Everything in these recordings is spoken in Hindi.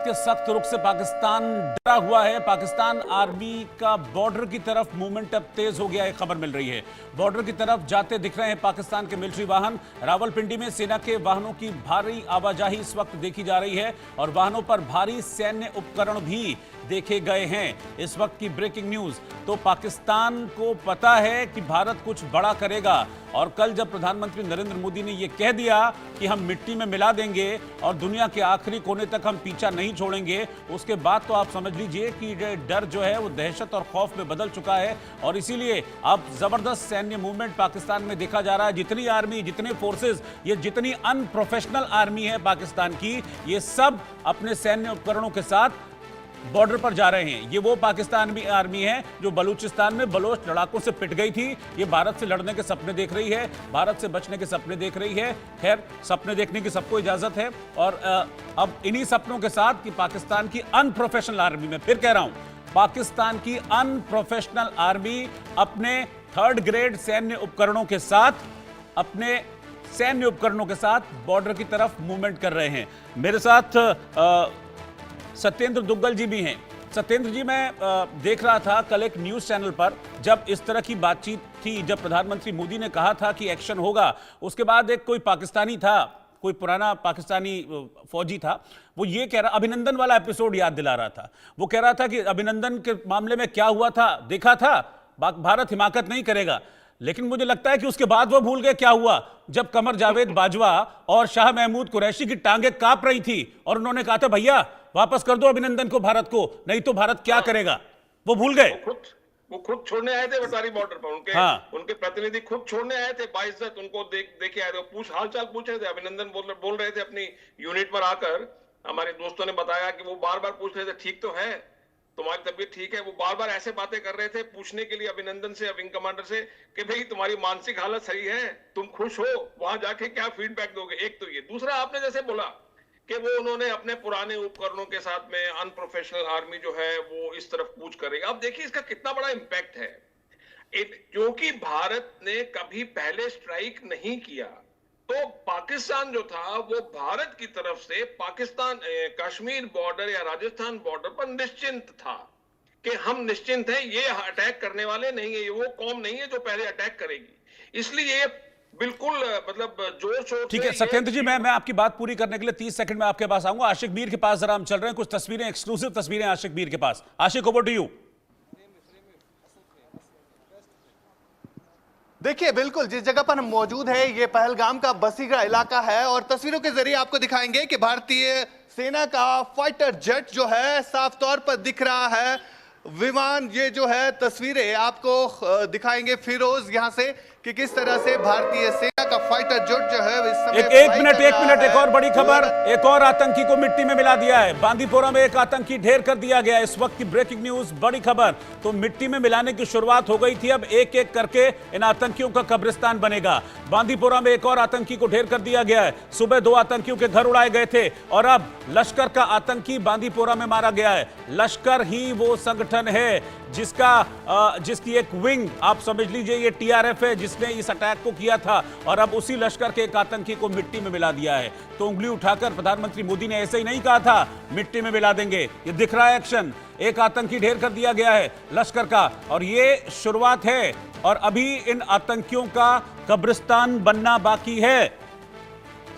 के सख्त रुख से पाकिस्तान डरा हुआ है। पाकिस्तान आर्मी का बॉर्डर की तरफ मूवमेंट अब तेज हो गया है, खबर मिल रही है। बॉर्डर की तरफ जाते दिख रहे हैं पाकिस्तान के मिलिट्री वाहन। रावलपिंडी में सेना के वाहनों की भारी आवाजाही इस वक्त देखी जा रही है और वाहनों पर भारी सैन्य उपकरण भी देखे गए हैं। इस वक्त की ब्रेकिंग न्यूज, तो पाकिस्तान को पता है कि भारत कुछ बड़ा करेगा और कल जब प्रधानमंत्री नरेंद्र मोदी ने यह कह दिया कि हम मिट्टी में मिला देंगे और दुनिया के आखिरी कोने तक हम पीछा नहीं छोड़ेंगे, उसके बाद तो आप समझ लीजिए कि डर जो है वो दहशत और खौफ में बदल चुका है। और इसीलिए अब जबरदस्त सैन्य मूवमेंट पाकिस्तान में देखा जा रहा है। जितनी आर्मी, जितने फोर्सेस, ये जितनी अनप्रोफेशनल आर्मी है पाकिस्तान की, ये सब अपने सैन्य उपकरणों के साथ बॉर्डर पर जा रहे हैं। ये वो पाकिस्तान की आर्मी है जो बलूचिस्तान में बलोच लड़ाकों से पिट गई थी। ये भारत से लड़ने के सपने देख रही है, भारत से बचने के सपने देख रही है। खैर, सपने देखने की सबको इजाजत है। और अब इन्हीं सपनों के साथ कि पाकिस्तान की अनप्रोफेशनल आर्मी, में फिर कह रहा हूं, पाकिस्तान की अनप्रोफेशनल आर्मी अपने थर्ड ग्रेड सैन्य उपकरणों के साथ बॉर्डर की तरफ मूवमेंट कर रहे हैं। मेरे साथ सत्येंद्र दुग्गल जी भी हैं। सत्येंद्र जी, मैं देख रहा था कल एक न्यूज चैनल पर जब इस तरह की बातचीत थी, जब प्रधानमंत्री मोदी ने कहा था कि एक्शन होगा, उसके बाद एक कोई पाकिस्तानी था, कोई पुराना पाकिस्तानी फौजी था, वो ये कह रहा, अभिनंदन वाला एपिसोड याद दिला रहा था। वो कह रहा था कि अभिनंदन के मामले में क्या हुआ था देखा था, भारत हिमाकत नहीं करेगा। लेकिन मुझे लगता है कि उसके बाद वो भूल गए क्या हुआ जब कमर जावेद बाजवा और शाह महमूद कुरैशी की टांगें कांप रही थी और उन्होंने कहा था भैया वापस कर दो अभिनंदन को भारत को, नहीं तो भारत क्या करेगा। वो भूल गए। वो खुद छोड़ने आए थे वटारी बॉर्डर पर। उनके प्रतिनिधि खुद छोड़ने आए थे, बाइज्जत उनको देखे आए थे, हालचाल पूछ रहे थे। अभिनंदन बोल रहे थे अपनी यूनिट पर आकर, हमारे दोस्तों ने बताया कि वो बार बार पूछ रहे थे ठीक तो है, तुम्हारी तबीयत ठीक है। वो बार बार ऐसे बातें कर रहे थे पूछने के लिए अभिनंदन से, विंग कमांडर से, कि भाई तुम्हारी मानसिक हालत सही है, तुम खुश हो, वहां जाके क्या फीडबैक दोगे। एक तो ये, दूसरा आपने जैसे बोला कि वो उन्होंने अपने पुराने उपकरणों के साथ में अनप्रोफेशनल आर्मी जो है वो इस तरफ कूच करेगा। अब देखिए इसका कितना बड़ा इंपैक्ट है। क्योंकि भारत ने कभी पहले स्ट्राइक नहीं किया, तो पाकिस्तान जो था वो भारत की तरफ से पाकिस्तान कश्मीर बॉर्डर या राजस्थान बॉर्डर पर निश्चिंत था कि हम निश्चिंत हैं, ये अटैक करने वाले नहीं है, ये वो कौम नहीं है जो पहले अटैक करेगी। इसलिए बिल्कुल मतलब जोर शोर। ठीक है सत्येंद्र जी, मैं आपकी बात पूरी करने के लिए 30 सेकंड में आपके पास आऊंगा। आशिक मीर के पास जरा हम चल रहे हैं, कुछ तस्वीरें, एक्सक्लूसिव तस्वीरें आशिक मीर के पास। आशिक, ओवर टू यू। देखिए, बिल्कुल जिस जगह पर हम मौजूद है ये पहलगाम का बसीगढ़ इलाका है और तस्वीरों के जरिए आपको दिखाएंगे कि भारतीय सेना का फाइटर जेट जो है साफ तौर पर दिख रहा है। विमान, ये जो है तस्वीरें आपको दिखाएंगे फिरोज यहां से कि किस तरह से भारतीय सेना का फाइटर जेट जो है इस समय एक मिनट एक और बड़ी खबर, एक और आतंकी को मिट्टी में मिला दिया है। बांदीपोरा में एक आतंकी ढेर कर दिया गया। इस वक्त की ब्रेकिंग न्यूज, बड़ी खबर। तो मिट्टी में मिलाने की शुरुआत हो गई थी, अब एक एक करके इन आतंकियों का कब्रिस्तान बनेगा। बांदीपोरा में एक और आतंकी को ढेर कर दिया गया है। सुबह 2 आतंकियों के घर उड़ाए गए थे और अब लश्कर का आतंकी बांदीपोरा में मारा गया है। लश्कर ही वो संगठन है जिसकी एक विंग, आप समझ लीजिए ये टीआरएफ है, जिसने इस अटैक को किया था और अब उसी लश्कर के एक आतंकी को मिट्टी में मिला दिया है। तो उंगली उठाकर प्रधानमंत्री मोदी ने ऐसे ही नहीं कहा था मिट्टी में मिला देंगे, ये दिख रहा है एक्शन। एक आतंकी ढेर कर दिया गया है लश्कर का और ये शुरुआत है और अभी इन आतंकियों का कब्रिस्तान बनना बाकी है।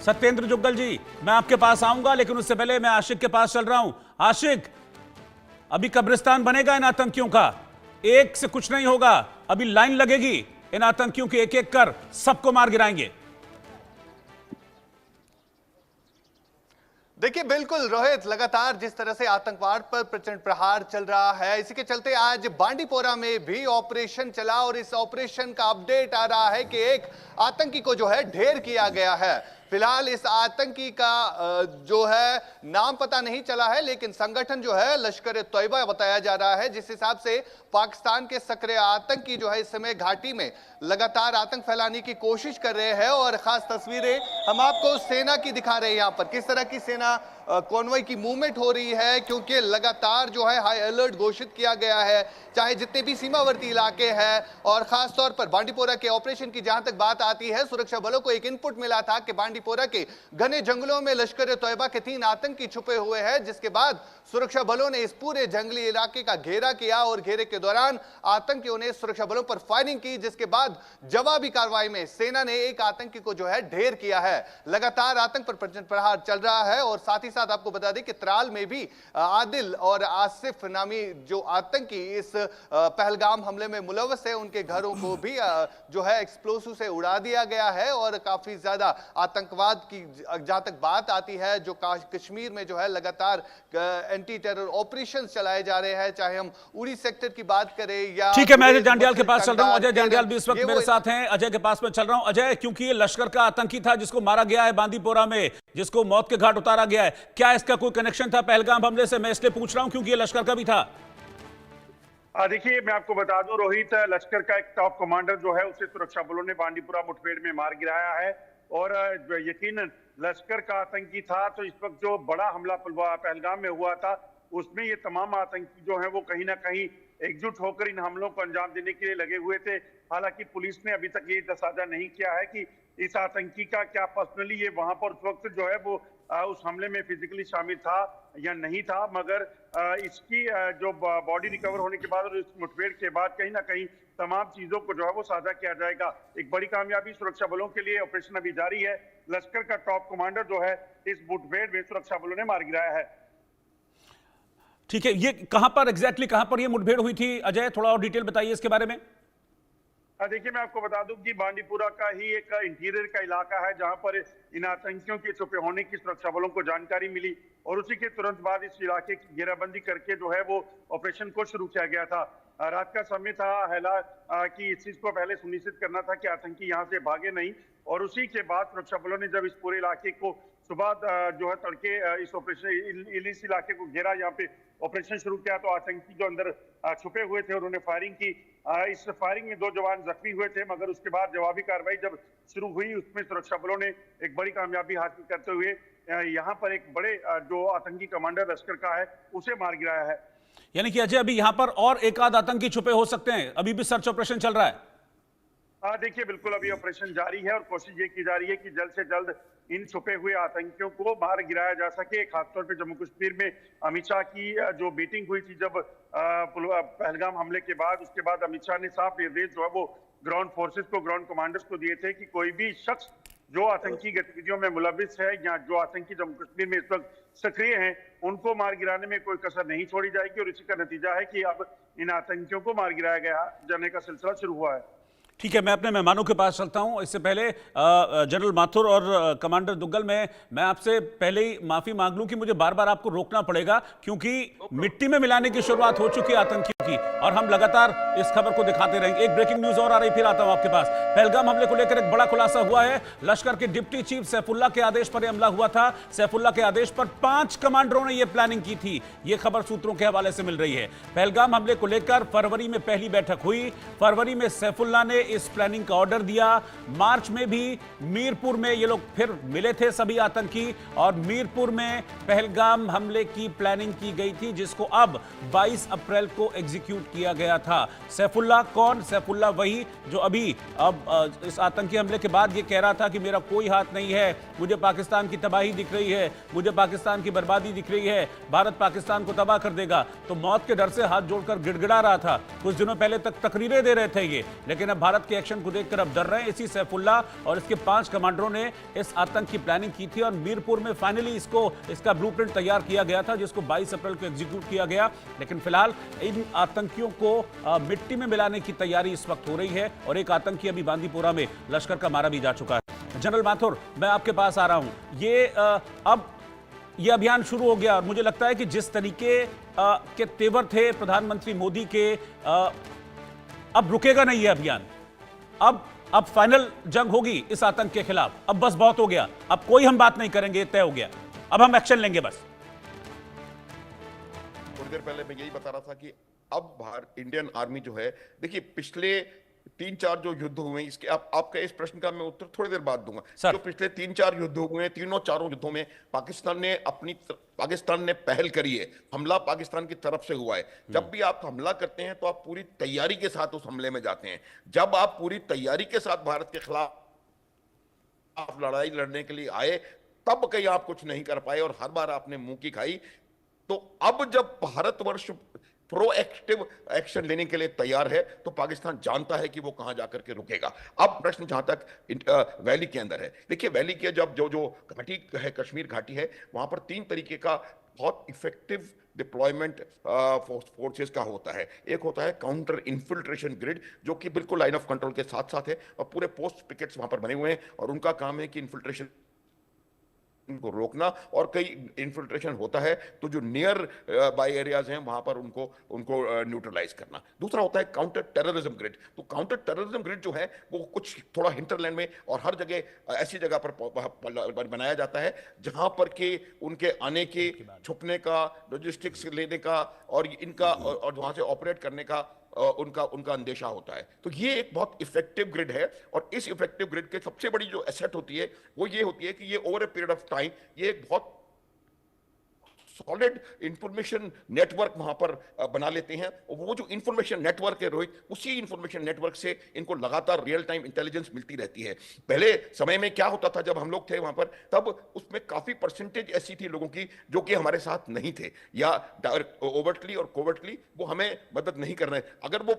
सत्येंद्र जुग्गल जी, मैं आपके पास आऊंगा, लेकिन उससे पहले मैं आशिक के पास चल रहा हूं। आशिक, अभी कब्रिस्तान बनेगा इन आतंकियों का, एक से कुछ नहीं होगा, अभी लाइन लगेगी इन आतंकियों की, एक एक कर सबको मार गिराएंगे। देखिए, बिल्कुल रोहित, लगातार जिस तरह से आतंकवाद पर प्रचंड प्रहार चल रहा है, इसी के चलते आज बांडीपोरा में भी ऑपरेशन चला और इस ऑपरेशन का अपडेट आ रहा है कि एक आतंकी को जो है ढेर किया गया है। फिलहाल इस आतंकी का जो है नाम पता नहीं चला है, लेकिन संगठन जो है लश्कर ए तोयबा बताया जा रहा है, जिस हिसाब से पाकिस्तान के सक्रिय आतंकी जो है इस समय घाटी में लगातार आतंक फैलाने की कोशिश कर रहे हैं। और खास तस्वीरें हम आपको सेना की दिखा रहे हैं, यहां पर किस तरह की सेना कॉन्वॉय की मूवमेंट हो रही है, क्योंकि लगातार जो है हाई अलर्ट घोषित किया गया है, चाहे जितने भी सीमावर्ती इलाके हैं। और खास तौर पर बांडीपोरा के ऑपरेशन की जहां तक बात आती है, सुरक्षा बलों को एक इनपुट मिला था कि बांडीपोरा के घने जंगलों में लश्कर तोयबा के 3 आतंकी छुपे हुए हैं, जिसके बाद सुरक्षा बलों ने इस पूरे जंगली इलाके का घेरा किया और घेरे के दौरान आतंकियों ने सुरक्षा बलों पर फायरिंग की, जिसके बाद जवाबी कार्रवाई में सेना ने एक आतंकी को जो है ढेर किया है। लगातार आतंक पर प्रचंड प्रहार चल रहा है और साथ ही साथ आपको बता दें कि त्राल में भी आदिल और आसिफ नामी जो आतंकी इस पहलगाम हमले में मुलव्वस है, उनके घरों को भी जो है एक्सप्लोसिव से उड़ा दिया गया है। और काफी ज्यादा आतंकवाद की जहां तक बात आती है, जो कश्मीर में जो है लगातार एंटी टेरर ऑपरेशन चलाए जा रहे हैं, चाहे हम उड़ी सेक्टर की बात करें या। ठीक है, मैं अजय जांडियाल के पास चल रहा हूं। अजय जांडियाल भी इस वक्त मेरे साथ हैं। अजय के पास में चल रहा हूं। अजय, क्योंकि ये लश्कर का आतंकी था जिसको मारा गया है बांदीपोरा में, जिसको मौत के घाट उतारा गया है, क्या इसका कोई कनेक्शन था पहलगाम हमले से? मैं इसलिए पूछ रहा हूं क्योंकि ये लश्कर का भी था। देखिए, मैं आपको बता दूं, रोहित, लश्कर का एक टॉप कमांडर जो है उसे सुरक्षा बलों ने बांडीपुरा मुठभेड़ में मार गिराया है। और यकीनन लश्कर का आतंकी था, तो इस वक्त जो बड़ा हमला पहलगाम में हुआ था उसमें ये तमाम आतंकी जो है वो कहीं ना कहीं एकजुट होकर इन हमलों को अंजाम देने के लिए लगे हुए थे। हालांकि पुलिस ने अभी तक ये साझा नहीं किया है कि इस आतंकी का क्या पर्सनली ये वहां पर उस वक्त जो है वो उस हमले में फिजिकली शामिल था या नहीं था, मगर इसकी जो बॉडी रिकवर होने के बाद और इस मुठभेड़ के बाद कहीं ना कहीं तमाम चीजों को जो है वो साझा किया जाएगा। एक बड़ी कामयाबी सुरक्षा बलों के लिए ऑपरेशन अभी जारी है। लश्कर का टॉप कमांडर जो है इस मुठभेड़ में सुरक्षा बलों ने मार गिराया है। ठीक है, ये कहां पर एग्जैक्टली कहां पर ये मुठभेड़ हुई थी अजय, थोड़ा और डिटेल बताइए इसके बारे में। देखिए, मैं आपको बता दूं कि बांडीपुरा का ही एक इंटीरियर का इलाका है जहां पर इन आतंकियों के छुपे होने की सुरक्षा बलों को जानकारी मिली और उसी के तुरंत बाद इस इलाके की घेराबंदी करके जो है वो ऑपरेशन को शुरू किया गया था। रात का समय था, हैला कि इस चीज को पहले सुनिश्चित करना था कि आतंकी यहाँ से भागे नहीं, और उसी के बाद सुरक्षा बलों ने जब इस पूरे इलाके को सुबह जो है तड़के इस ऑपरेशन इस इलाके को घेरा, यहाँ पे ऑपरेशन शुरू किया, तो आतंकी जो अंदर छुपे हुए थे उन्होंने फायरिंग की। इस फायरिंग में 2 जवान जख्मी हुए थे, मगर उसके बाद जवाबी कार्रवाई जब शुरू हुई उसमें सुरक्षा बलों ने एक बड़ी कामयाबी हासिल करते हुए यहाँ पर एक बड़े जो आतंकी कमांडर लश्कर का है उसे मार गिराया है। यानी कि अजय अभी यहां पर और एक आध आतंकी छुपे हो सकते हैं, अभी भी सर्च ऑपरेशन चल रहा है। देखिए, बिल्कुल अभी ऑपरेशन जारी है और कोशिश ये की जा रही है कि जल्द से जल्द इन छुपे हुए आतंकियों को बाहर गिराया जा सके। खासतौर पे जम्मू कश्मीर में अमित शाह की जो मीटिंग हुई थी जब पहलगाम हमले के बाद, उसके बाद अमित शाह ने साफ निर्देश जो है वो ग्राउंड फोर्सेस को, ग्राउंड कमांडर्स को दिए थे कि कोई भी शख्स जो आतंकी गतिविधियों में मुलविस है या जो आतंकी जम्मू कश्मीर में इस वक्त सक्रिय हैं, उनको मार गिराने में कोई कसर नहीं छोड़ी जाएगी। और इसी का नतीजा है कि अब इन आतंकियों को मार गिराया जाने का सिलसिला शुरू हुआ है। ठीक है, मैं अपने मेहमानों के पास चलता हूं। इससे पहले जनरल माथुर और कमांडर दुग्गल, मैं आपसे पहले ही माफी मांग लूं कि मुझे बार बार आपको रोकना पड़ेगा, क्योंकि मिट्टी में मिलाने की शुरुआत हो चुकी है आतंकियों की और हम लगातार इस खबर को दिखाते रहेंगे। एक ब्रेकिंग न्यूज और आ रही, फिर आता हूं आपके पास। पहलगाम हमले को लेकर एक बड़ा खुलासा हुआ है। लश्कर के डिप्टी चीफ सैफुल्लाह के आदेश पर यह हमला हुआ था। सैफुल्लाह के आदेश पर 5 कमांडरों ने यह प्लानिंग की थी, यह खबर सूत्रों के हवाले से मिल रही है। पहलगाम हमले को लेकर फरवरी में पहली बैठक हुई। फरवरी में सैफुल्लाह ने इस प्लानिंग का ऑर्डर दिया। मार्च में भी मीरपुर में ये लोग फिर मिले थे सभी आतंकी, और मीरपुर में पहलगाम हमले की प्लानिंग की गई थी, जिसको अब 22 अप्रैल को एग्जीक्यूट किया गया था। सैफुल्लाह कौन? सैफुल्लाह वही जो अभी अब इस आतंकी हमले के बाद ये कह रहा था कि मेरा कोई हाथ नहीं है, मुझे पाकिस्तान की तबाही दिख रही है, मुझे पाकिस्तान की बर्बादी दिख रही है, भारत पाकिस्तान को तबाह कर देगा। तो मौत के डर से हाथ जोड़कर गिड़गिड़ा रहा था। कुछ दिनों पहले तक तकरीरें दे रहे थे ये, लेकिन अब भारत के एक्शन को देखकर अब डर रहे हैं। इसी सैफुल्लाह और इसके 5 कमांडरों ने इस आतंक की प्लानिंग की थी और मीरपुर में फाइनली इसका ब्लूप्रिंट तैयार किया गया था, जिसको 22 अप्रैल को एग्जीक्यूट किया गया। लेकिन फिलहाल इन आतंकियों को मिट्टी में मिलाने की तैयारी इस वक्त हो रही है और एक आतंकी अभी बांदीपोरा में लश्कर का मारा भी जा चुका है। जनरल माथुर, मैं आपके पास आ रहा हूं। अब ये अभियान शुरू हो गया और मुझे लगता है कि जिस तरीके के तेवर थे प्रधानमंत्री मोदी के, अब रुकेगा नहीं ये अभियान। अब फाइनल जंग होगी इस आतंक के खिलाफ। अब बस बहुत हो गया, अब कोई हम बात नहीं करेंगे, तय हो गया, अब हम एक्शन लेंगे बस। थोड़ी देर पहले मैं यही बता रहा था कि अब इंडियन आर्मी जो है, देखिए पिछले 3-4 जो युद्ध हुए, इसके आपका इस प्रश्न का मैं उत्तर थोड़ी देर बाद दूंगा। सर। जो पिछले 3-4 युद्ध हुए हैं, तीनों चारों युद्धों में पाकिस्तान ने पहल करी है, हमला पाकिस्तान की तरफ से हुआ है। जब भी आप हमला करते हैं तो आप पूरी तैयारी के साथ उस हमले में जाते हैं। जब आप पूरी तैयारी के साथ भारत के खिलाफ लड़ाई लड़ने के लिए आए, तब कहीं आप कुछ नहीं कर पाए और हर बार आपने मुंह की खाई। तो अब जब भारतवर्ष प्रोएक्टिव एक्शन लेने के लिए तैयार है, तो पाकिस्तान जानता है कि वो कहां जाकर के रुकेगा। अब प्रश्न जहां तक वैली के अंदर है, देखिए वैली के जब जो घाटी है, कश्मीर घाटी है, वहां पर 3 तरीके का बहुत इफेक्टिव डिप्लॉयमेंट फोर्सेस का होता है। एक होता है काउंटर इन्फिल्ट्रेशन ग्रिड, जो कि बिल्कुल लाइन ऑफ कंट्रोल के साथ साथ है, और पूरे पोस्ट पिकेट्स वहां पर बने हुए हैं, और उनका काम है कि इन्फिल्ट्रेशन को रोकना, और कई इन्फिल्ट्रेशन होता है तो जो नियर बाय एरियाज हैं वहां पर उनको न्यूट्रलाइज करना। दूसरा होता है काउंटर टेररिज्म ग्रिड। तो काउंटर टेररिज्म ग्रिड जो है वो कुछ थोड़ा हिंटरलैंड में और हर जगह ऐसी जगह पर बनाया जाता है जहां पर के उनके आने के, छुपने का, लॉजिस्टिक्स लेने का और इनका और वहां से ऑपरेट करने का उनका अंदेशा होता है। तो ये एक बहुत इफेक्टिव ग्रिड है, और इस इफेक्टिव ग्रिड के सबसे बड़ी जो एसेट होती है वो ये होती है कि ये over a period of time ये एक बहुत सॉलिड इंफॉर्मेशन नेटवर्क वहां पर बना लेते हैं। और वो जो इंफॉर्मेशन नेटवर्क है रोहित, उसी इंफॉर्मेशन नेटवर्क से इनको लगातार रियल टाइम इंटेलिजेंस मिलती रहती है। पहले समय में क्या होता था, जब हम लोग थे वहां पर, तब उसमें काफी परसेंटेज ऐसी थी लोगों की जो कि हमारे साथ नहीं थे, या ओवर्टली और कोवर्टली वो हमें मदद नहीं कर रहे। अगर वो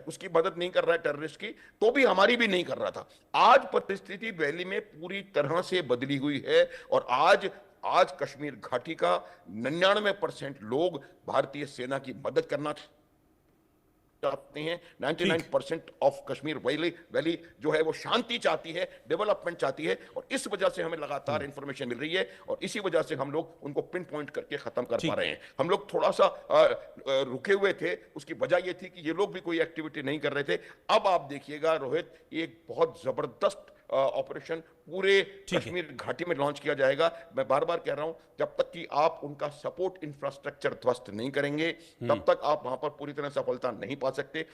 उसकी मदद नहीं कर रहा है टेररिस्ट की, तो भी हमारी भी नहीं कर रहा था। आज परिस्थिति वैली में पूरी तरह से बदली हुई है, और आज कश्मीर घाटी का 99% लोग भारतीय सेना की मदद करना चाहते हैं। 99% ऑफ कश्मीर वैली जो है वो शांति चाहती है, डेवलपमेंट चाहती है, और इस वजह से हमें लगातार इंफॉर्मेशन मिल रही है, और इसी वजह से हम लोग उनको पिन पॉइंट करके खत्म कर पा रहे हैं। हम लोग थोड़ा सा रुके हुए थे, उसकी वजह ये थी कि ये लोग भी कोई एक्टिविटी नहीं कर रहे थे। अब आप देखिएगा रोहित, एक बहुत जबरदस्त ऑपरेशन पूरे कश्मीर घाटी में लॉन्च किया जाएगा। मैं बार बार कह रहा हूं, जब तक कि आप उनका सपोर्ट इंफ्रास्ट्रक्चर ध्वस्त नहीं करेंगे, तब तक आप वहां पर पूरी तरह सफलता नहीं पा सकते।